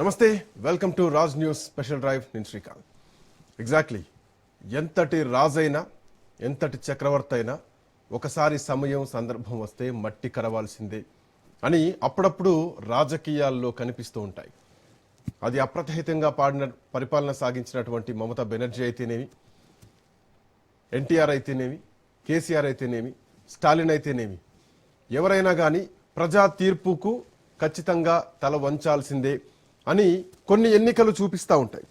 నమస్తే, welcome to Raj news special drive. నేను Srikanth. Exactly ఎంతటి రాజైనా ఎంతటి చక్రవర్తి అయినా ఒకసారి సమయం సందర్భం వస్తే మట్టి కరవాల్సిందే అని అప్పుడప్పుడు రాజకీయాల్లో కనిపిస్తూ ఉంటాయి. అది అప్రతిహితంగా పరిపాలన సాగించినటువంటి మమతా బెనర్జీ అయితేనేమి, ఎన్టీఆర్ అయితేనేమి, కేసీఆర్ అయితేనేమి, స్టాలిన్ అయితేనేమి, ఎవరైనా కానీ ప్రజా తీర్పుకు ఖచ్చితంగా తల వంచాల్సిందే అని కొన్ని ఎన్నికలు చూపిస్తూ ఉంటాయి.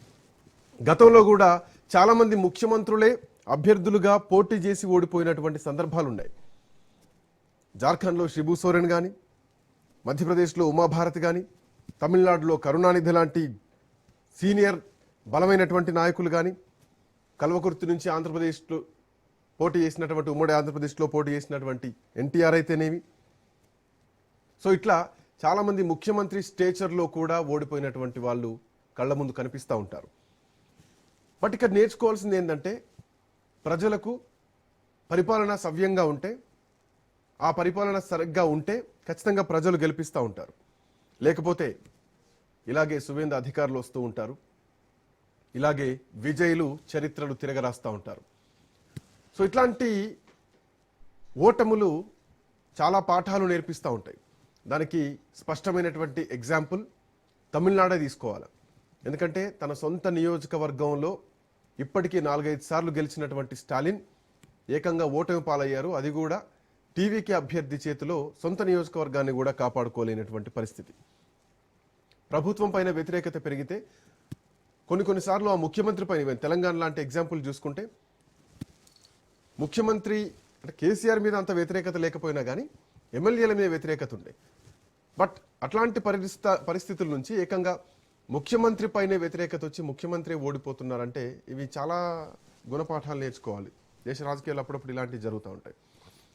గతంలో కూడా చాలామంది ముఖ్యమంత్రులే అభ్యర్థులుగా పోటీ చేసి ఓడిపోయినటువంటి సందర్భాలు ఉన్నాయి. జార్ఖండ్లో శిబు సోరెన్ కానీ, మధ్యప్రదేశ్లో ఉమాభారత్ కానీ, తమిళనాడులో కరుణానిధి లాంటి సీనియర్ బలమైనటువంటి నాయకులు కానీ, కల్వకుర్తి నుంచి ఆంధ్రప్రదేశ్లో పోటీ చేసినటువంటి ఉమ్మడి ఆంధ్రప్రదేశ్లో పోటీ చేసినటువంటి ఎన్టీఆర్ అయితేనేమి. సో ఇట్లా చాలామంది ముఖ్యమంత్రి స్టేచర్లో కూడా ఓడిపోయినటువంటి వాళ్ళు కళ్ళ ముందు కనిపిస్తూ ఉంటారు. బట్ ఇక్కడ నేర్చుకోవాల్సింది ఏంటంటే, ప్రజలకు పరిపాలన సవ్యంగా ఉంటే, ఆ పరిపాలన సరిగ్గా ఉంటే ఖచ్చితంగా ప్రజలు గెలిపిస్తూ ఉంటారు. లేకపోతే ఇలాగే సువేంద్ర అధికారులు వస్తూ ఉంటారు, ఇలాగే విజయులు చరిత్రలు తిరగరాస్తూ ఉంటారు. సో ఇట్లాంటి ఓటములు చాలా పాఠాలు నేర్పిస్తూ ఉంటాయి. దానికి స్పష్టమైనటువంటి ఎగ్జాంపుల్ తమిళనాడే తీసుకోవాలి. ఎందుకంటే తన సొంత నియోజకవర్గంలో ఇప్పటికీ 4-5 సార్లు గెలిచినటువంటి స్టాలిన్ ఏకంగా ఓటమి పాలయ్యారు. అది కూడా టీవీకి అభ్యర్థి చేతిలో సొంత నియోజకవర్గాన్ని కూడా కాపాడుకోలేనటువంటి పరిస్థితి. ప్రభుత్వం పైన వ్యతిరేకత పెరిగితే కొన్నిసార్లు ఆ ముఖ్యమంత్రి పైన, తెలంగాణ లాంటి ఎగ్జాంపుల్ చూసుకుంటే, ముఖ్యమంత్రి అంటే కేసీఆర్ మీద అంత వ్యతిరేకత లేకపోయినా కానీ ఎమ్మెల్యేల మీద వ్యతిరేకత ఉండే. బట్ అట్లాంటి పరిస్థితుల నుంచి ఏకంగా ముఖ్యమంత్రి పైనే వ్యతిరేకత వచ్చి ముఖ్యమంత్రి ఓడిపోతున్నారంటే ఇవి చాలా గుణపాఠాలు నేర్చుకోవాలి. దేశ రాజకీయాలు అప్పుడప్పుడు ఇలాంటివి జరుగుతూ ఉంటాయి.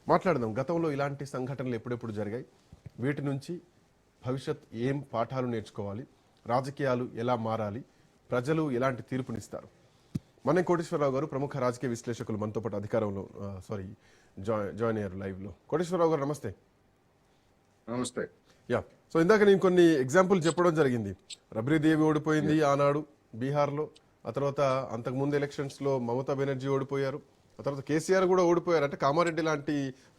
మాట్లాడదాం, గతంలో ఇలాంటి సంఘటనలు ఎప్పుడెప్పుడు జరిగాయి, వీటి నుంచి భవిష్యత్ ఏం పాఠాలు నేర్చుకోవాలి, రాజకీయాలు ఎలా మారాలి, ప్రజలు ఎలాంటి తీర్పునిస్తారు. మన కోటేశ్వరరావు గారు ప్రముఖ రాజకీయ విశ్లేషకులు మనతో పాటు జాయిన్ అయ్యారు లైవ్లో. కోటేశ్వరరావు గారు నమస్తే. నమస్తే. యా, సో ఇందాక నేను కొన్ని ఎగ్జాంపుల్ చెప్పడం జరిగింది. రబ్రీదేవి ఓడిపోయింది ఆనాడు బీహార్లో, ఆ తర్వాత అంతకుముందు ఎలక్షన్స్లో మమతా బెనర్జీ ఓడిపోయారు, ఆ తర్వాత కేసీఆర్ కూడా ఓడిపోయారు. అంటే కామారెడ్డి లాంటి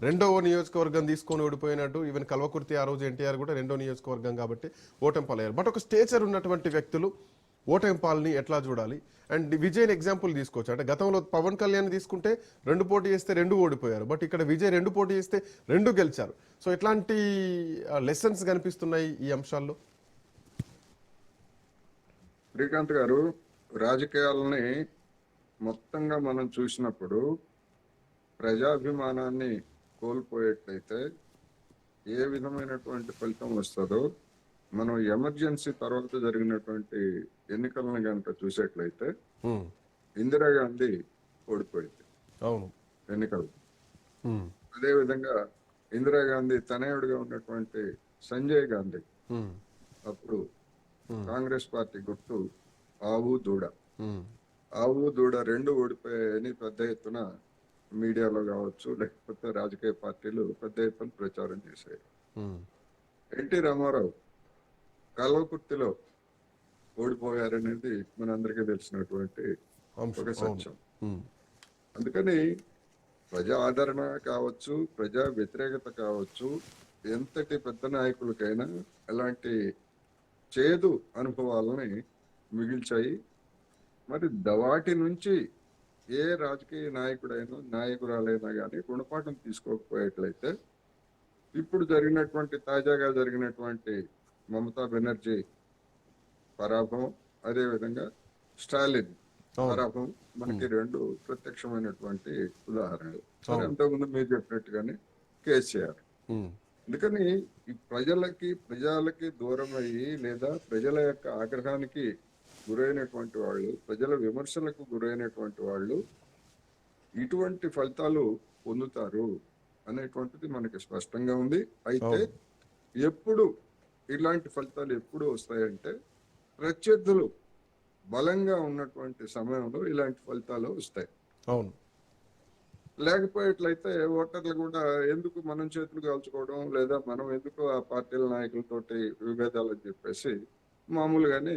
రెండవ నియోజకవర్గం తీసుకొని ఓడిపోయినట్టు, ఈవెన్ కల్వకుర్తి ఆ రోజు ఎన్టీఆర్ కూడా రెండో నియోజకవర్గం కాబట్టి ఓటమి పాలయ్యారు. బట్ ఒక స్టేచర్ ఉన్నటువంటి వ్యక్తులు ఓటమి పాలని ఎట్లా చూడాలి, అండ్ విజయ్ ఎగ్జాంపుల్ తీసుకోవచ్చు. అంటే గతంలో పవన్ కళ్యాణ్ తీసుకుంటే 2 పోటీ చేస్తే 2 ఓడిపోయారు, బట్ ఇక్కడ విజయ్ 2 పోటీ చేస్తే 2 గెలిచారు. సో ఎట్లాంటి లెసన్స్ కనిపిస్తున్నాయి ఈ అంశాల్లో? శ్రీకాంత్ గారు, రాజకీయాలని మొత్తంగా మనం చూసినప్పుడు ప్రజాభిమానాన్ని కోల్పోయేట్లయితే ఏ విధమైనటువంటి ఫలితం వస్తుందో మనం ఎమర్జెన్సీ తర్వాత జరిగినటువంటి ఎన్నికలను కనుక చూసేట్లయితే ఇందిరాగాంధీ ఓడిపోయింది అవును ఎన్నికలు. అదేవిధంగా ఇందిరాగాంధీ తనయుడిగా ఉన్నటువంటి సంజయ్ గాంధీ అప్పుడు కాంగ్రెస్ పార్టీ గుర్తు ఆవు దూడ. ఆవు దూడ 2 ఓడిపోయాయని పెద్ద ఎత్తున మీడియాలో కావచ్చు, లేకపోతే రాజకీయ పార్టీలు పెద్ద ఎత్తున ప్రచారం చేశాయి. ఎన్టీ రామారావు కల్వకుర్తిలో ఓడిపోయారనేది మనందరికీ తెలిసినటువంటి ఒక సత్యం. అందుకని ప్రజా ఆదరణ కావచ్చు, ప్రజా వ్యతిరేకత కావచ్చు, ఎంతటి పెద్ద నాయకులకైనా అలాంటి చేదు అనుభవాలని మిగిల్చాయి. మరి వాటి నుంచి ఏ రాజకీయ నాయకుడైనా నాయకురాలైనా కానీ గుణపాఠం తీసుకోకపోయేట్లయితే ఇప్పుడు తాజాగా జరిగినటువంటి మమతా బెనర్జీ పరాభవం, అదేవిధంగా స్టాలిన్ పరాభవం మనకి 2 ప్రత్యక్షమైనటువంటి ఉదాహరణలు. అంతకుముందు మీరు చెప్పినట్టుగానే కేసీఆర్. అందుకని ఈ ప్రజలకి దూరం అయ్యి, లేదా ప్రజల యొక్క ఆగ్రహానికి గురైనటువంటి వాళ్ళు, ప్రజల విమర్శలకు గురైనటువంటి వాళ్ళు ఇటువంటి ఫలితాలు పొందుతారు అనేటువంటిది మనకి స్పష్టంగా ఉంది. అయితే ఎప్పుడు ఇలాంటి ఫలితాలు ఎప్పుడు వస్తాయంటే ప్రత్యర్థులు బలంగా ఉన్నటువంటి సమయంలో ఇలాంటి ఫలితాలు వస్తాయి. అవును, లేకపోయేట్లయితే ఓటర్లు కూడా ఎందుకు మనం చేతులు కాల్చుకోవడం, లేదా మనం ఎందుకు ఆ పార్టీల నాయకులతోటి విభేదాలు అని చెప్పేసి మామూలుగానే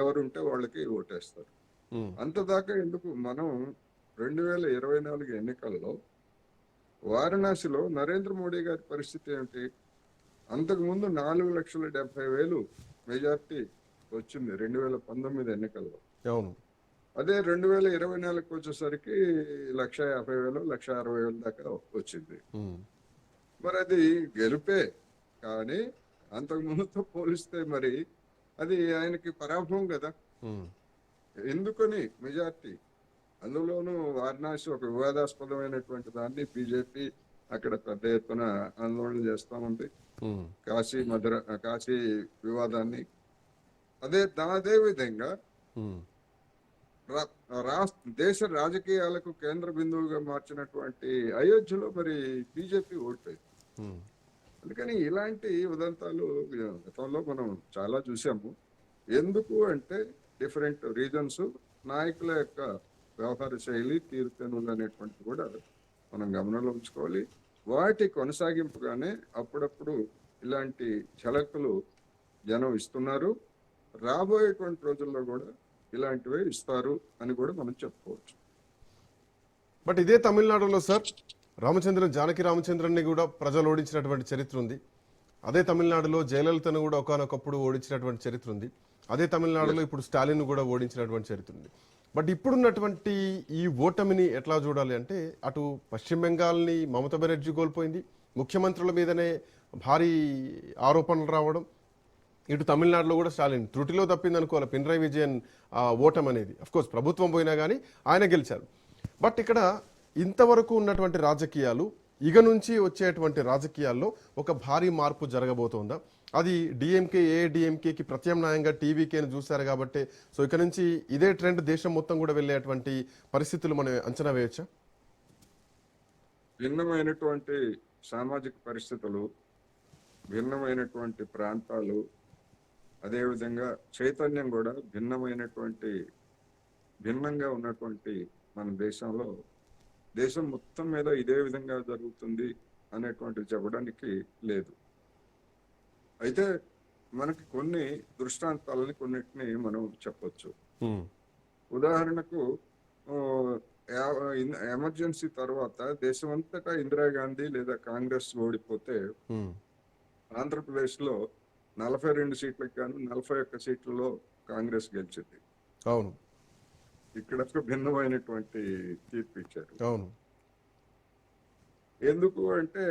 ఎవరుంటే వాళ్ళకి ఓటేస్తారు. ఉమ్, అంతదాకా ఎందుకు మనం 2024 ఎన్నికల్లో వారణాసిలో నరేంద్ర మోడీ గారి పరిస్థితి ఏమిటి? అంతకుముందు 4,70,000 మెజార్టీ వచ్చింది 2019 ఎన్నికల్లో. అవును. అదే 2024కి వచ్చేసరికి 1,50,000 1,60,000 దాకా వచ్చింది. ఉమ్, మరి అది గెలుపే, కానీ అంతకు ముందుతో పోలిస్తే మరి అది ఆయనకి పరాభవం కదా. ఉమ్, ఎందుకని మెజార్టీ, అందులోనూ వారణాసి ఒక వివాదాస్పదమైనటువంటి దాన్ని బీజేపీ అక్కడ పెద్ద ఎత్తున ఆందోళన చేస్తా ఉంది. ఉమ్, కాశీ వివాదాన్ని అదే విధంగా ఉమ్, రా- దేశ రాజకీయాలకు కేంద్ర బిందువుగా మార్చినటువంటి అయోధ్యలో మరి బీజేపీ ఓడిపోయింది. ఉమ్, అందుకని ఇలాంటి ఉదంతాలు గతంలో మనం చాలా చూసాము. ఎందుకు అంటే డిఫరెంట్ రీజన్స్, నాయకుల యొక్క వ్యవహార శైలి, తీరుతెన్నులు అనేటువంటిది కూడా మనం గమనంలో ఉంచుకోవాలి. వాటి కొనసాగింపుగానే అప్పుడప్పుడు ఇలాంటి ఝలకులు జనం ఇస్తున్నారు. రాబోయేటువంటి రోజుల్లో కూడా ఇలాంటివే ఇస్తారు అని కూడా మనం చెప్పుకోవచ్చు. బట్ ఇదే తమిళనాడులో సార్ జానకి రామచంద్రన్ని కూడా ప్రజలు ఓడించినటువంటి చరిత్ర ఉంది. అదే తమిళనాడులో జయలలితను కూడా ఒకానొకప్పుడు ఓడించినటువంటి చరిత్ర ఉంది. అదే తమిళనాడులో ఇప్పుడు స్టాలిన్ కూడా ఓడించినటువంటి చరిత్ర ఉంది. బట్ ఇప్పుడున్నటువంటి ఈ ఓటమిని ఎట్లా చూడాలి అంటే, అటు పశ్చిమ బెంగాల్ని మమతా బెనర్జీ కోల్పోయింది, ముఖ్యమంత్రుల మీదనే భారీ ఆరోపణలు రావడం, ఇటు తమిళనాడులో కూడా స్టాలిన్ త్రుటిలో తప్పింది అనుకోవాలి పినరయ్ విజయన్ ఓటమి అనేది. అఫ్కోర్స్ ప్రభుత్వం పోయినా కానీ ఆయన గెలిచారు. బట్ ఇక్కడ ఇంతవరకు ఉన్నటువంటి రాజకీయాలు, ఇక నుంచి వచ్చేటువంటి రాజకీయాల్లో ఒక భారీ మార్పు జరగబోతోందా? అది ఏఐడిఎంకేకి ప్రత్యామ్నాయంగా టీవీకేని చూశారు కాబట్టి, సో ఇక నుంచి ఇదే ట్రెండ్ దేశం మొత్తం కూడా వెళ్ళేటువంటి పరిస్థితులు మనం అంచనా వేయొచ్చా? భిన్నమైనటువంటి సామాజిక పరిస్థితులు, భిన్నమైనటువంటి ప్రాంతాలు, అదేవిధంగా చైతన్యం కూడా భిన్నంగా ఉన్నటువంటి మన దేశంలో, దేశం మొత్తం మీద ఇదే విధంగా జరుగుతుంది అనేటువంటిది చెప్పడానికి లేదు. అయితే మనకి కొన్ని దృష్టాంతాలని కొన్నిటిని మనం చెప్పొచ్చు. ఉదాహరణకు ఎమర్జెన్సీ తర్వాత దేశమంతటా ఇందిరాగాంధీ లేదా కాంగ్రెస్ ఓడిపోతే ఆంధ్రప్రదేశ్ లో 42 సీట్లకు గాను 41 సీట్లలో కాంగ్రెస్ గెలిచింది. అవును. ఇక్కడ ఒక భిన్నమైనటువంటి తీర్పు ఇచ్చారు. అవును. ఎందుకు అంటే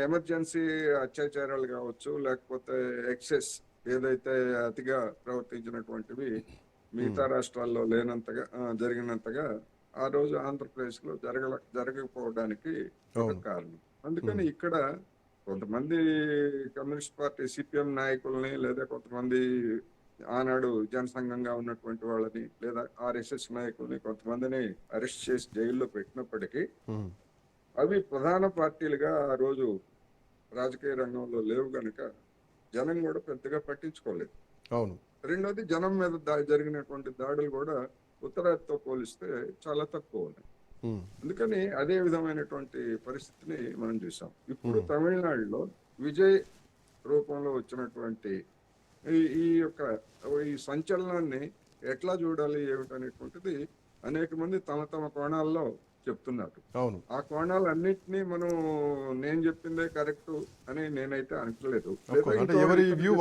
ఎమర్జెన్సీ అత్యాచారాలు కావచ్చు, లేకపోతే ఎక్సెస్ ఏదైతే అతిగా ప్రవర్తించినటువంటివి మిగతా రాష్ట్రాల్లో లేనంతగా జరిగినంతగా ఆ రోజు ఆంధ్రప్రదేశ్ లో జరగకపోవడానికి ఒక కారణం. అందుకని ఇక్కడ కొంతమంది కమ్యూనిస్ట్ పార్టీ సిపిఎం నాయకుల్ని, లేదా కొంతమంది ఆనాడు జనసంఘంగా ఉన్నటువంటి వాళ్ళని, లేదా ఆర్ఎస్ఎస్ నాయకుల్ని కొంతమందిని అరెస్ట్ చేసి జైల్లో పెట్టినప్పటికీ అవి ప్రధాన పార్టీలుగా ఆ రోజు రాజకీయ రంగంలో లేవు గనుక జనం కూడా పెద్దగా పట్టించుకోలేదు. అవును. రెండోది, జనం మీద జరిగినటువంటి దాడులు కూడా ఉత్తరాదితో పోలిస్తే చాలా తక్కువ ఉన్నాయి. అందుకని అదే విధమైనటువంటి పరిస్థితిని మనం చూసాం. ఇప్పుడు తమిళనాడులో విజయ్ రూపంలో వచ్చినటువంటి ఈ సంచలనాన్ని ఎట్లా చూడాలి ఏమిటనేటువంటిది అనేక మంది తమ తమ కోణాల్లో చెప్తున్నారు. అవును. ఆ కోణాలన్నింటినీ నేను చెప్పిందే కరెక్ట్ అని నేనైతే అనట్లేదు. ఎవరి వ్యూ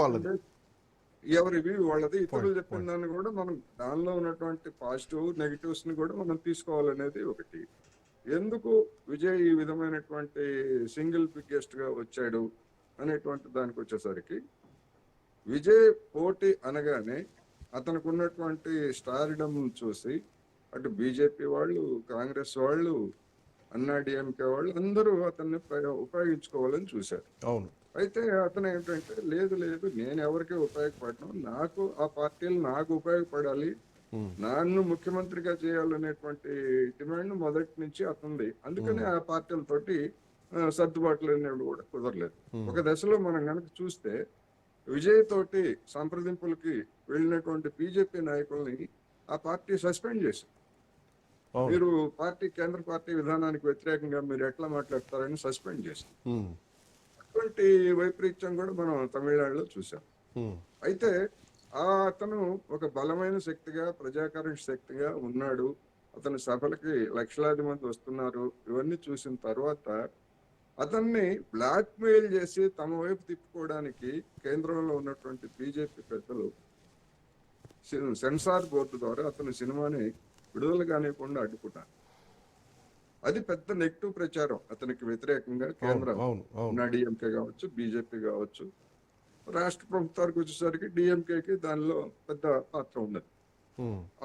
వాళ్ళది. ఇతరులు చెప్పిన దాన్ని కూడా మనం దానిలో ఉన్నటువంటి పాజిటివ్ నెగిటివ్స్ ని కూడా మనం తీసుకోవాలనేది ఒకటి. ఎందుకు విజయ్ ఈ విధమైనటువంటి సింగిల్ బిగ్గెస్ట్ గా వచ్చాడు అనేటువంటి దానికి వచ్చేసరికి, విజయ్ పోటీ అనగానే అతనికి ఉన్నటువంటి స్టార్డమ్ చూసి అటు బీజేపీ వాళ్ళు, కాంగ్రెస్ వాళ్ళు, అన్నాడీఎంకే వాళ్ళు అందరూ అతన్ని ఉపయోగించుకోవాలని చూశారు. అవును. అయితే అతను ఏంటంటే, లేదు నేను ఎవరికి ఉపయోగపడను, నాకు ఆ పార్టీలు నాకు ఉపయోగపడాలి, నన్ను ముఖ్యమంత్రిగా చేయాలనేటువంటి డిమాండ్ మొదటి నుంచి అతనిది. అందుకని ఆ పార్టీలతోటి సర్దుబాట్లు అనేవి కూడా కుదరలేదు. ఒక దశలో మనం కనుక చూస్తే విజయ్ తోటి సంప్రదింపులకి వెళ్ళినటువంటి బీజేపీ నాయకుల్ని ఆ పార్టీ సస్పెండ్ చేసింది. మీరు కేంద్ర పార్టీ విధానానికి వ్యతిరేకంగా మీరు ఎట్లా మాట్లాడతారని సస్పెండ్ చేసింది. అటువంటి వైపరీత్యం కూడా మనం తమిళనాడులో చూసాం. అయితే అతను ఒక బలమైన శక్తిగా ప్రజాకరణ శక్తిగా ఉన్నాడు. అతని సభలకి లక్షలాది మంది వస్తున్నారు. ఇవన్నీ చూసిన తర్వాత అతన్ని బ్లాక్ మెయిల్ చేసి తమ వైపు తిప్పుకోవడానికి కేంద్రంలో ఉన్నటువంటి బీజేపీ పెద్దలు సెన్సార్ బోర్డు ద్వారా అతని సినిమాని విడుదల కానివ్వకుండా అడ్డుకున్నారు. అది పెద్ద నెగిటివ్ ప్రచారం అతనికి వ్యతిరేకంగా కేంద్రం ఉన్న డిఎంకే కావచ్చు, బీజేపీ కావచ్చు. రాష్ట్ర ప్రభుత్వానికి వచ్చేసరికి డిఎంకేకి దానిలో పెద్ద పాత్ర ఉన్నది.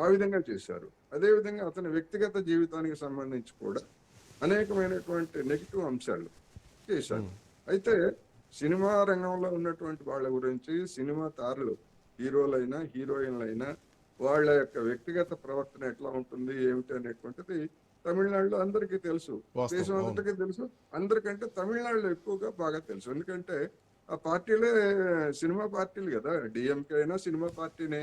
ఆ విధంగా చేశారు. అదే విధంగా అతని వ్యక్తిగత జీవితానికి సంబంధించి కూడా అనేకమైనటువంటి నెగిటివ్ అంశాలు చేశారు. అయితే సినిమా రంగంలో ఉన్నటువంటి వాళ్ళ గురించి, సినిమా తారలు హీరోలైనా హీరోయిన్లైనా వాళ్ళ యొక్క వ్యక్తిగత ప్రవర్తన ఎట్లా ఉంటుంది ఏమిటి అనేటువంటిది తమిళనాడులో అందరికీ తెలుసు, దేశం అంతటికీ తెలుసు. అందరికంటే తమిళనాడులో ఎక్కువగా బాగా తెలుసు. ఎందుకంటే ఆ పార్టీలే సినిమా పార్టీలు కదా. డిఎంకే అయినా సినిమా పార్టీనే,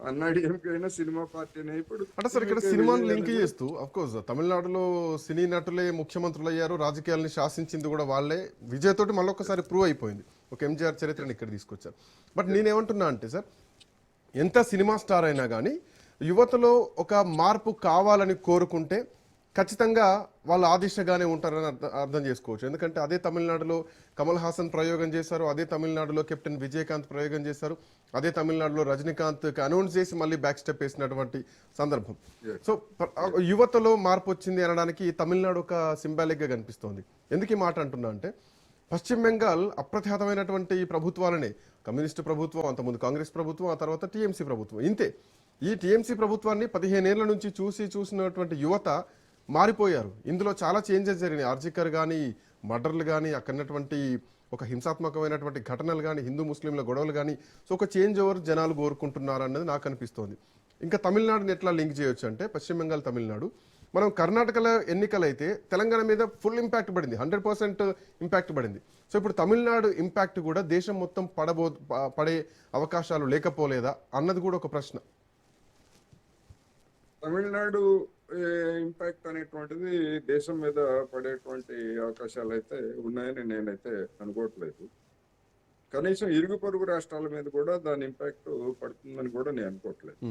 అన్నా డిఎంకే అయినా సినిమా పార్టీనే. ఇప్పుడు అంటే సార్ ఇక్కడ సినిమాను లింక్ చేస్తూ అఫ్ కోర్స్ తమిళనాడులో సినీ నటులే ముఖ్యమంత్రులు అయ్యారు, రాజకీయాలని శాసించింది కూడా వాళ్ళే. విజయ్ తోటి మళ్ళొకసారి ప్రూవ్ అయిపోయింది. ఒక ఎంజీఆర్ చరిత్రను ఇక్కడ తీసుకొచ్చారు. బట్ నేనేమంటున్నా అంటే సార్, ఎంత సినిమా స్టార్ అయినా కానీ యువతలో ఒక మార్పు కావాలని కోరుకుంటే ఖచ్చితంగా వాళ్ళు ఆ దిశగానే ఉంటారని అర్థం చేసుకోవచ్చు. ఎందుకంటే అదే తమిళనాడులో కమల్ హాసన్ ప్రయోగం చేశారు, అదే తమిళనాడులో కెప్టెన్ విజయకాంత్ ప్రయోగం చేశారు, అదే తమిళనాడులో రజనీకాంత్ అనౌన్స్ చేసి మళ్ళీ బ్యాక్ స్టెప్ వేసినటువంటి సందర్భం. సో యువతలో మార్పు వచ్చింది అనడానికి తమిళనాడు ఒక సింబాలిక్ గా కనిపిస్తోంది. ఎందుకు ఈ మాట అంటున్నా అంటే, పశ్చిమ బెంగాల్ అప్రతిహతమైనటువంటి ప్రభుత్వాలనే, కమ్యూనిస్టు ప్రభుత్వం, అంతకుముందు కాంగ్రెస్ ప్రభుత్వం, ఆ తర్వాత టీఎంసీ ప్రభుత్వం, ఇంతే. ఈ టీఎంసీ ప్రభుత్వాన్ని 15 ఏళ్ల నుంచి చూసినటువంటి యువత మారిపోయారు. ఇందులో చాలా చేంజెస్ జరిగినాయి. ఆర్జికర్ కానీ, మర్డర్లు కానీ, అక్కడటువంటి ఒక హింసాత్మకమైనటువంటి ఘటనలు కానీ, హిందూ ముస్లింల గొడవలు కానీ. సో ఒక చేంజ్ ఓవర్ జనాలు కోరుకుంటున్నారు అన్నది నాకు అనిపిస్తోంది. ఇంకా తమిళనాడుని ఎట్లా లింక్ చేయొచ్చు అంటే, పశ్చిమ బెంగాల్, తమిళనాడు, మనం కర్ణాటకలో ఎన్నికలైతే తెలంగాణ మీద ఫుల్ ఇంపాక్ట్ పడింది, 100% ఇంపాక్ట్ పడింది. సో ఇప్పుడు తమిళనాడు ఇంపాక్ట్ కూడా దేశం మొత్తం పడే అవకాశాలు లేకపోలేదా అన్నది కూడా ఒక ప్రశ్న. తమిళనాడు ఇంపాక్ట్ అనేటువంటిది దేశం మీద పడేటువంటి అవకాశాలు అయితే ఉన్నాయని నేనైతే అనుకోవట్లేదు. కనీసం ఇరుగు పొరుగు రాష్ట్రాల మీద కూడా దాని ఇంపాక్ట్ పడుతుందని కూడా నేను అనుకోవట్లేదు.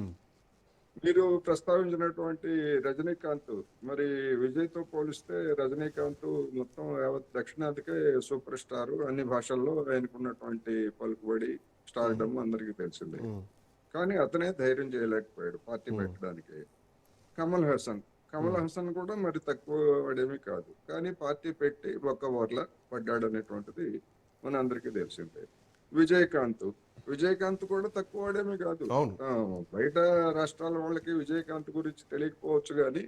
మీరు ప్రస్తావించినటువంటి రజనీకాంత్, మరి విజయ్తో పోలిస్తే రజనీకాంత్ మొత్తం యావత్ దక్షిణాదికే సూపర్ స్టార్. అన్ని భాషల్లో ఆయనకున్నటువంటి పలుకుబడి, స్టార్డమ్ అందరికీ తెలిసిందే. కానీ అతనే ధైర్యం చేయలేకపోయాడు పార్టీ పెట్టడానికి. కమల్ హాసన్ కూడా మరి తక్కువ వాడేమీ కాదు, కానీ పార్టీ పెట్టి ఒక్క ఓర్ల పడ్డాడు అనేటువంటిది మన అందరికీ తెలిసిందే. విజయకాంత్ కూడా తక్కువ వాడేమీ కాదు. బయట రాష్ట్రాల వాళ్ళకి విజయకాంత్ గురించి తెలియకపోవచ్చు, కానీ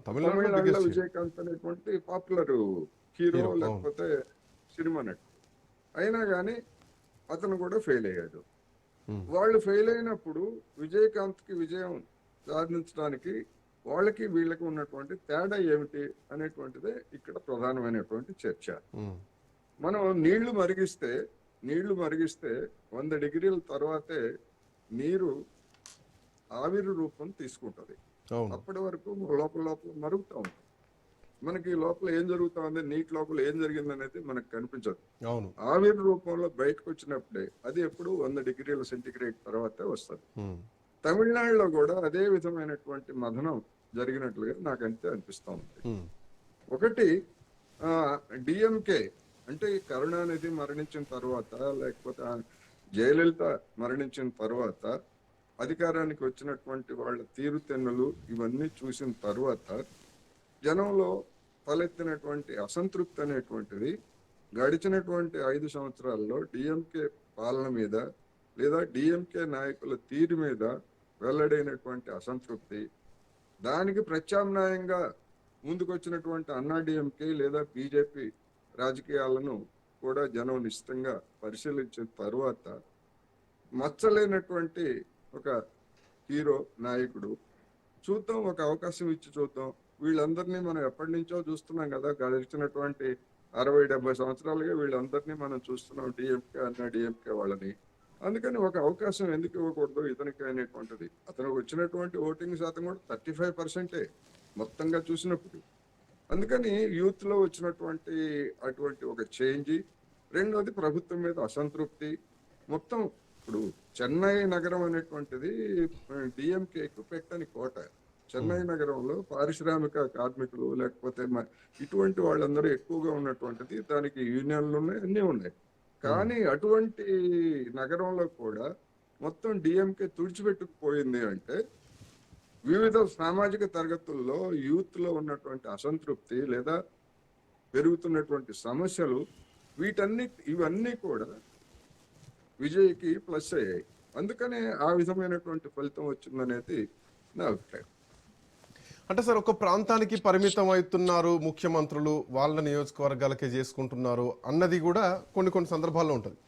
తమిళనాడులో విజయకాంత్ అనేటువంటి పాపులర్ హీరో, లేకపోతే సినిమా నటు. అయినా కానీ అతను కూడా ఫెయిల్ అయ్యాడు. వాళ్ళు ఫెయిల్ అయినప్పుడు విజయకాంత్ కి విజయం సాధించడానికి వాళ్ళకి వీళ్ళకి ఉన్నటువంటి తేడా ఏమిటి అనేటువంటిదే ఇక్కడ ప్రధానమైనటువంటి చర్చ. మనం నీళ్లు మరిగిస్తే 100 డిగ్రీల తర్వాతే నీరు ఆవిరి రూపం తీసుకుంటది. అప్పటి వరకు లోపల మరుగుతా ఉంది. మనకి లోపల ఏం జరుగుతా ఉంది, నీటి లోపల ఏం జరిగింది అనేది మనకు కనిపించదు. ఆవిరి రూపంలో బయటకు వచ్చినప్పుడే అది ఎప్పుడు 100 డిగ్రీల సెంటిగ్రేడ్ తర్వాతే వస్తుంది. తమిళనాడులో కూడా అదే విధమైనటువంటి మథనం జరిగినట్లుగా నాకంతే అనిపిస్తా ఉంది. ఒకటి, డిఎంకే అంటే కరుణానిధి మరణించిన తర్వాత, లేకపోతే జయలలిత మరణించిన తర్వాత అధికారానికి వచ్చినటువంటి వాళ్ళ తీరుతెన్నులు ఇవన్నీ చూసిన తర్వాత జనంలో తలెత్తినటువంటి అసంతృప్తి అనేటువంటిది గడిచినటువంటి 5 సంవత్సరాల్లో డిఎంకే పాలన మీద, లేదా డిఎంకే నాయకుల తీరు మీద వెల్లడైనటువంటి అసంతృప్తి, దానికి ప్రత్యామ్నాయంగా ముందుకొచ్చినటువంటి అన్నా డిఎంకే లేదా బీజేపీ రాజకీయాలను కూడా జనం నిశ్చితంగా పరిశీలించిన తర్వాత మచ్చలేనటువంటి ఒక హీరో నాయకుడు చూద్దాం, ఒక అవకాశం ఇచ్చి చూద్దాం. వీళ్ళందరినీ మనం ఎప్పటి నుంచో చూస్తున్నాం కదా, గడిచినటువంటి 60-70 సంవత్సరాలుగా వీళ్ళందరినీ మనం చూస్తున్నాం, డిఎంకే అన్నా డిఎంకే వాళ్ళని. అందుకని ఒక అవకాశం ఎందుకు ఇవ్వకూడదు ఇతనికి అనేటువంటిది. అతనికి వచ్చినటువంటి ఓటింగ్ శాతం కూడా 35% మొత్తంగా చూసినప్పుడు. అందుకని యూత్ లో వచ్చినటువంటి అటువంటి ఒక చేంజ్. రెండోది ప్రభుత్వం మీద అసంతృప్తి. మొత్తం ఇప్పుడు చెన్నై నగరం అనేటువంటిది డిఎంకేకు పెట్టని కోట. చెన్నై నగరంలో పారిశ్రామిక కార్మికులు లేకపోతే ఇటువంటి వాళ్ళందరూ ఎక్కువగా ఉన్నటువంటిది. దానికి యూనియన్లు ఉన్నాయి, అన్నీ ఉన్నాయి. కానీ అటువంటి నగరంలో కూడా మొత్తం డిఎంకే తుడిచిపెట్టుకుపోయింది అంటే వివిధ సామాజిక తరగతుల్లో యూత్ లో ఉన్నటువంటి అసంతృప్తి లేదా పెరుగుతున్నటువంటి సమస్యలు ఇవన్నీ కూడా విజయ్కి ప్లస్ అయ్యాయి. అందుకనే ఆ విధమైనటువంటి ఫలితం వచ్చిందనేది నా అభిప్రాయం. అంటే సార్, ఒక ప్రాంతానికి పరిమితం అవుతున్నారు ముఖ్యమంత్రులు, వాళ్ళ నియోజకవర్గాలకే చేసుకుంటున్నారు అన్నది కూడా కొన్ని సందర్భాల్లో ఉంటుంది.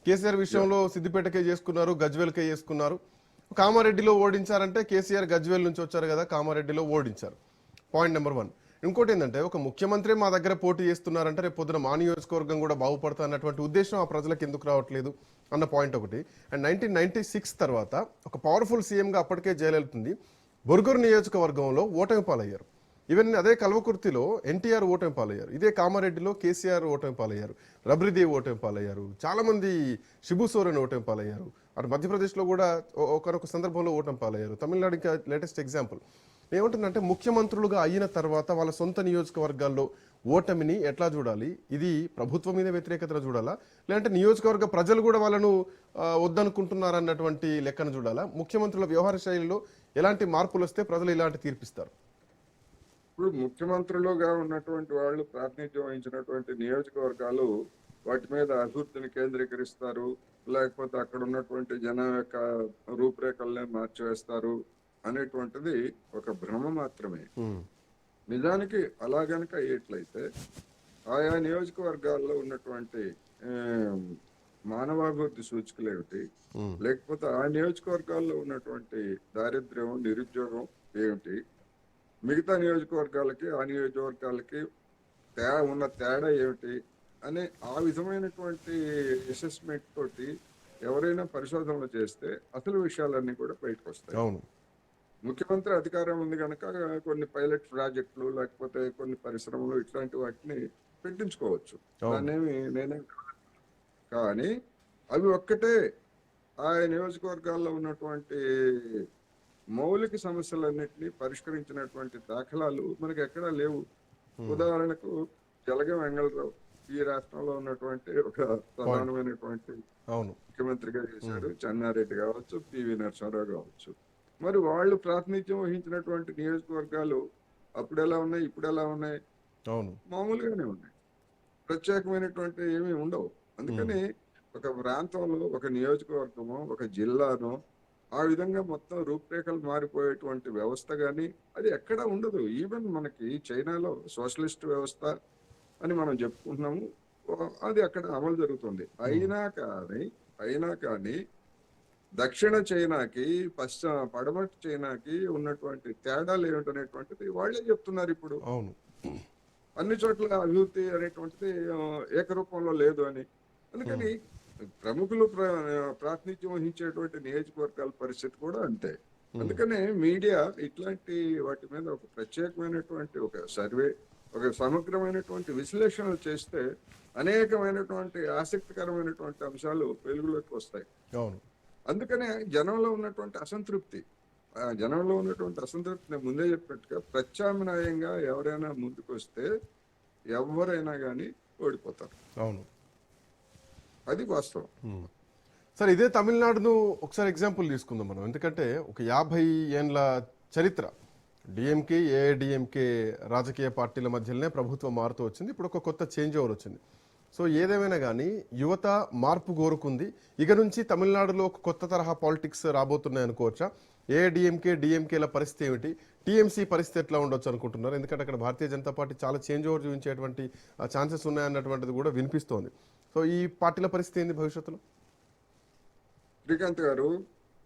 కేసీఆర్ విషయంలో సిద్దిపేటకే చేసుకున్నారు, గజ్వేల్కే చేసుకున్నారు. కామారెడ్డిలో ఓడించారంటే కేసీఆర్ గజ్వేల్ నుంచి వచ్చారు కదా, కామారెడ్డిలో ఓడించారు. Point number 1. ఇంకోటి ఏంటంటే, ఒక ముఖ్యమంత్రి మా దగ్గర పోటీ చేస్తున్నారంటే రేపు పొద్దున మా నియోజకవర్గం కూడా బాగుపడతా అన్నటువంటి ఉద్దేశం ఆ ప్రజలకు ఎందుకు రావట్లేదు అన్న పాయింట్ ఒకటి. అండ్ 1996 తర్వాత ఒక పవర్ఫుల్ సీఎంగా అప్పటికే జయలలిత ఉంది. బొర్గూరు నియోజకవర్గంలో ఓటమి పాలయ్యారు. ఈవెన్ అదే కల్వకుర్తిలో ఎన్టీఆర్ ఓటమి పాలయ్యారు. ఇదే కామారెడ్డిలో కేసీఆర్ ఓటమి పాలయ్యారు. రబ్రీదేవి ఓటమి పాలయ్యారు. చాలా మంది శిబు సోరెన్ ఓటమి పాలయ్యారు. అటు మధ్యప్రదేశ్లో కూడా ఒకనొక సందర్భంలో ఓటమి పాలయ్యారు. తమిళనాడు ఇంకా లేటెస్ట్ ఎగ్జాంపుల్. ఏమంటుందంటే, ముఖ్యమంత్రులుగా అయిన తర్వాత వాళ్ళ సొంత నియోజకవర్గాల్లో ఓటమిని ఎట్లా చూడాలి? ఇది ప్రభుత్వం మీద వ్యతిరేకతను చూడాలా, లేదంటే నియోజకవర్గ ప్రజలు కూడా వాళ్ళను వద్దనుకుంటున్నారన్నటువంటి లెక్కను చూడాలా? ముఖ్యమంత్రుల వ్యవహార శైలిలో ఎలాంటి మార్పులు వస్తే ప్రజలు ఇలాంటి తీర్పిస్తారు? ఇప్పుడు ముఖ్యమంత్రులుగా ఉన్నటువంటి వాళ్ళు ప్రాతినిధ్యం వహించినటువంటి నియోజకవర్గాలు వాటి మీద అభివృద్ధిని కేంద్రీకరిస్తారు, లేకపోతే అక్కడ ఉన్నటువంటి జనం యొక్క రూపురేఖల్ని మార్చివేస్తారు అనేటువంటిది ఒక భ్రమ మాత్రమే. నిజానికి అలా గనక అయ్యేట్లయితే ఆయా నియోజకవర్గాల్లో ఉన్నటువంటి మానవాభివృద్ధి సూచికలు ఏమిటి, లేకపోతే ఆ నియోజకవర్గాల్లో ఉన్నటువంటి దారిద్ర్యం, నిరుద్యోగం ఏమిటి, మిగతా నియోజకవర్గాలకి ఆ నియోజకవర్గాలకి ఉన్న తేడా ఏమిటి అనే ఆ విధమైనటువంటి అసెస్మెంట్ తోటి ఎవరైనా పరిశోధనలు చేస్తే అసలు విషయాలన్నీ కూడా బయటకు వస్తాయి. అవును. ముఖ్యమంత్రి అధికారం ఉంది కనుక కొన్ని పైలట్ ప్రాజెక్టులు లేకపోతే కొన్ని పరిశ్రమలు ఇట్లాంటి వాటిని పెట్టించుకోవచ్చు. దాన్నేమి నేనే కానీ అవి ఒక్కటే ఆ నియోజకవర్గాల్లో ఉన్నటువంటి మౌలిక సమస్యలన్నింటినీ పరిష్కరించినటువంటి దాఖలాలు మనకి ఎక్కడా లేవు. ఉదాహరణకు జలగ వెంగళరావు ఈ రాష్ట్రంలో ఉన్నటువంటి ఒక ప్రధానమైనటువంటి ముఖ్యమంత్రిగా చేశాడు. చెన్నారెడ్డి కావచ్చు, పివి నరసింహారావు కావచ్చు. మరి వాళ్ళు ప్రాతినిధ్యం వహించినటువంటి నియోజకవర్గాలు అప్పుడు ఎలా ఉన్నాయి, ఇప్పుడు ఎలా ఉన్నాయి? మామూలుగానే ఉన్నాయి. ప్రత్యేకమైనటువంటి ఏమీ ఉండవు. అందుకని ఒక ప్రాంతంలో ఒక నియోజకవర్గమో ఒక జిల్లానో ఆ విధంగా మొత్తం రూపురేఖలు మారిపోయేటువంటి వ్యవస్థ కానీ అది ఎక్కడా ఉండదు. ఈవెన్ మనకి చైనాలో సోషలిస్ట్ వ్యవస్థ అని మనం చెప్పుకుంటున్నాము, అది అక్కడ అమలు జరుగుతుంది. అయినా కానీ దక్షిణ చైనాకి పడమటి చైనాకి ఉన్నటువంటి తేడాలు ఏమిటనేటువంటిది వాళ్ళే చెప్తున్నారు ఇప్పుడు. అన్ని చోట్ల అభివృద్ధి అనేటువంటిది ఏకరూపంలో లేదు అని. అందుకని ప్రముఖులు ప్రాతినిధ్యం వహించేటువంటి నియోజకవర్గాల పరిస్థితి కూడా అంతే. అందుకనే మీడియా ఇట్లాంటి వాటి మీద ఒక ప్రత్యేకమైనటువంటి ఒక సర్వే, ఒక సమగ్రమైనటువంటి విశ్లేషణలు చేస్తే అనేకమైనటువంటి ఆసక్తికరమైనటువంటి అంశాలు వెలుగులోకి వస్తాయి. అందుకనే జనంలో ఉన్నటువంటి అసంతృప్తిని ముందే చెప్పినట్టుగా ప్రత్యామ్నాయంగా ఎవరైనా ముందుకు వస్తే ఎవరైనా కానీ ఓడిపోతారు. అది వాస్తవం. సార్, ఇదే తమిళనాడును ఒకసారి ఎగ్జాంపుల్ తీసుకుందాం మనం. ఎందుకంటే ఒక 50 ఏండ్ల చరిత్ర డిఎంకే, ఏఐడిఎంకే రాజకీయ పార్టీల మధ్యలోనే ప్రభుత్వం మారుతూ వచ్చింది. ఇప్పుడు ఒక కొత్త చేంజ్ ఓవర్ వచ్చింది. సో ఏదేమైనా కానీ యువత మార్పు కోరుకుంది. ఇక నుంచి తమిళనాడులో ఒక కొత్త తరహా పాలిటిక్స్ రాబోతున్నాయి అనుకోవచ్చా? ఏఐడిఎంకే, డిఎంకేల పరిస్థితి ఏమిటి, టీఎంసీ పరిస్థితి ఎట్లా ఉండొచ్చు అనుకుంటున్నారు? ఎందుకంటే అక్కడ భారతీయ జనతా పార్టీ చాలా చేంజ్ ఓవర్ చూపించేటువంటి ఛాన్సెస్ ఉన్నాయన్నటువంటిది కూడా వినిపిస్తోంది. సో ఈ పార్టీల పరిస్థితి ఏంది భవిష్యత్తులో? శ్రీకాంత్ గారు,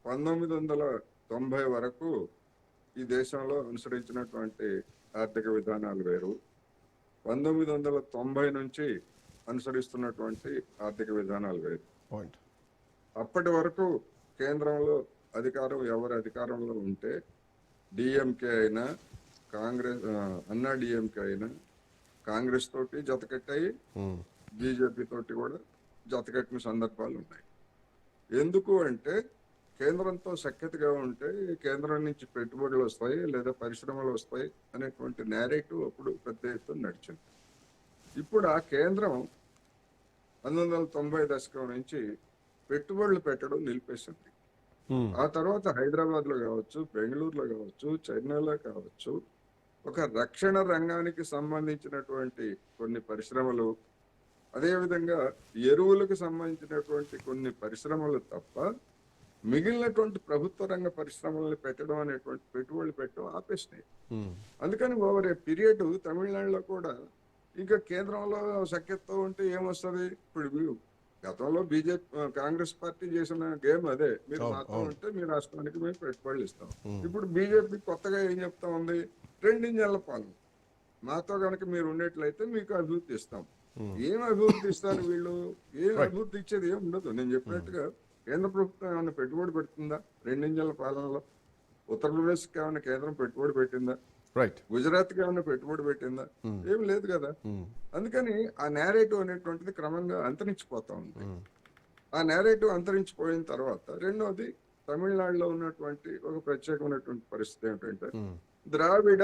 1990 వరకు ఈ దేశంలో అనుసరించినటువంటి ఆర్థిక విధానాలు వేరు. 1990 నుంచి అనుసరిస్తున్నటువంటి ఆర్థిక విధానాలు వేరు. అప్పటి వరకు కేంద్రంలో ఎవరు అధికారంలో ఉంటే డిఎంకే అయినా కాంగ్రెస్, అన్నా డిఎంకే అయినా కాంగ్రెస్ తోటి జతకట్టాయి, బీజేపీ తోటి కూడా జతకట్టిన సందర్భాలు ఉన్నాయి. ఎందుకు అంటే కేంద్రంతో సఖ్యతగా ఉంటే కేంద్రం నుంచి పెట్టుబడులు వస్తాయి లేదా పరిశ్రమలు వస్తాయి అనేటువంటి నేరేటివ్ అప్పుడు పెద్ద ఎత్తున నడిచింది. ఇప్పుడు ఆ కేంద్రం 1990 దశకం నుంచి పెట్టుబడులు పెట్టడం నిలిపేసింది. ఉమ్, ఆ తర్వాత హైదరాబాద్ లో కావచ్చు, బెంగళూరులో కావచ్చు, చెన్నైలో కావచ్చు, ఒక రక్షణ రంగానికి సంబంధించినటువంటి కొన్ని పరిశ్రమలు, అదేవిధంగా ఎరువులకు సంబంధించినటువంటి కొన్ని పరిశ్రమలు తప్ప మిగిలినటువంటి ప్రభుత్వ రంగ పరిశ్రమలను పెట్టడం అనేటువంటి పెట్టుబడులు పెట్టడం ఆపేసినాయి. ఉమ్, అందుకని ఓవర్ ఏ పీరియడ్ తమిళనాడులో కూడా ఇంకా కేంద్రంలో సఖ్యతతో ఉంటే ఏమొస్తుంది? ఇప్పుడు గతంలో బీజేపీ కాంగ్రెస్ పార్టీ చేసిన గేమ్ అదే, మీరు అవును, మాతో అవును. ఉంటే మీ రాష్ట్రానికి మేము పెట్టుబడులు ఇస్తాం. ఉమ్, ఇప్పుడు బీజేపీ కొత్తగా ఏం చెప్తా ఉంది? రెండింజల పాలన, మాతో కనుక మీరు ఉండేట్లయితే మీకు అభివృద్ధి ఇస్తాం. ఉమ్, ఏం అభివృద్ధి ఇస్తారు వీళ్ళు? ఏం రైట్. అభివృద్ధి ఇచ్చేది ఏం ఉండదు. నేను చెప్పినట్టుగా కేంద్ర ప్రభుత్వం ఏమైనా పెట్టుబడి పెడుతుందా రెండింజల పాలనలో? ఉత్తరప్రదేశ్కి ఏమైనా కేంద్రం పెట్టుబడి పెట్టిందా? రైట్. గుజరాత్కి ఏమైనా పెట్టుబడి పెట్టిందా? ఉమ్, ఏం లేదు కదా. ఉమ్, అందుకని ఆ నేరేటివ్ అనేటువంటిది క్రమంగా అంతరించిపోతా ఉంది. ఉమ్, ఆ నేరేటివ్ అంతరించిపోయిన తర్వాత రెండోది, తమిళనాడులో ఉన్నటువంటి ఒక ప్రత్యేకమైనటువంటి పరిస్థితి ఏమిటంటే ఉమ్, ద్రావిడ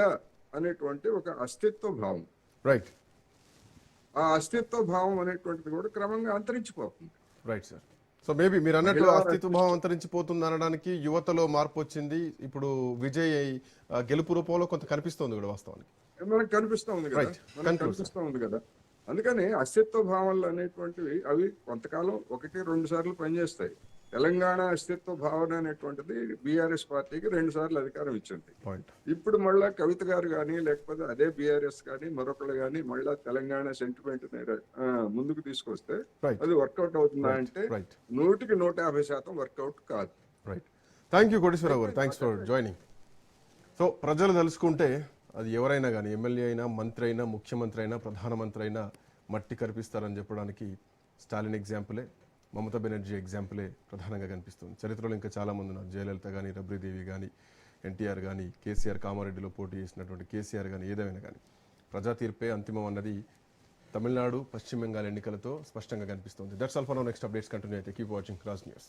అనేటువంటి ఒక అస్తిత్వ భావం. రైట్. ఆ అస్తిత్వ భావం అనేటువంటిది కూడా క్రమంగా అంతరించిపోతుంది. Right sir. సో మేబీ మీరు అన్నట్టు మహిళా అస్తిత్వ భావం అంతరించిపోతుంది అనడానికి యువతలో మార్పు వచ్చింది. ఇప్పుడు విజయ్ గెలుపు రూపంలో కొంత కనిపిస్తోంది కూడా వాస్తవానికి. మనకు కనిపిస్తా ఉంది కదా, Right. మనకు Conclude, కనిపిస్తా ఉంది కదా. అందుకని అస్తిత్వ భావనలు అనేటువంటివి అవి కొంతకాలం 1-2 సార్లు పనిచేస్తాయి. తెలంగాణ అస్తిత్వ భావన అనేటువంటిది బీఆర్ఎస్ పార్టీకి 2 సార్లు అధికారం ఇచ్చింది. పాయింట్. ఇప్పుడు మళ్ళా కవిత గారు కానీ లేకపోతే అదే బీఆర్ఎస్ కానీ మరొకరు కానీ మళ్ళా తెలంగాణ సెంటిమెంట్ ముందుకు తీసుకొస్తే రైట్. అది వర్కౌట్ అవుతుందా అంటే రైట్. 100% వర్కౌట్ కాదు. రైట్. థ్యాంక్ యూ కోటేశ్వరరావు గారు, థ్యాంక్స్ ఫర్ జాయినింగ్. సో ప్రజలు తలుచుకుంటే అది ఎవరైనా కానీ, ఎమ్మెల్యే అయినా, మంత్రి అయినా, ముఖ్యమంత్రి అయినా, ప్రధానమంత్రి అయినా మట్టి కనిపిస్తారని చెప్పడానికి స్టాలిన్ ఎగ్జాంపులే, మమతా బెనర్జీ ఎగ్జాంపులే ప్రధానంగా కనిపిస్తుంది. చరిత్రలో ఇంకా చాలామంది ఉన్నారు. జయలలిత కానీ, రబ్రీదేవి కానీ, ఎన్టీఆర్ కానీ, కేసీఆర్ కామారెడ్డిలో పోటీ చేసినటువంటి కేసీఆర్ కానీ, ఏదైనా కానీ ప్రజా తీర్పే అంతిమం అన్నది తమిళనాడు, పశ్చిమ బెంగాల్ ఎన్నికలతో స్పష్టంగా కనిపిస్తుంది. That's all for now. Next updates continue అయితే కీప్ వాచింగ్ రాజ్ న్యూస్.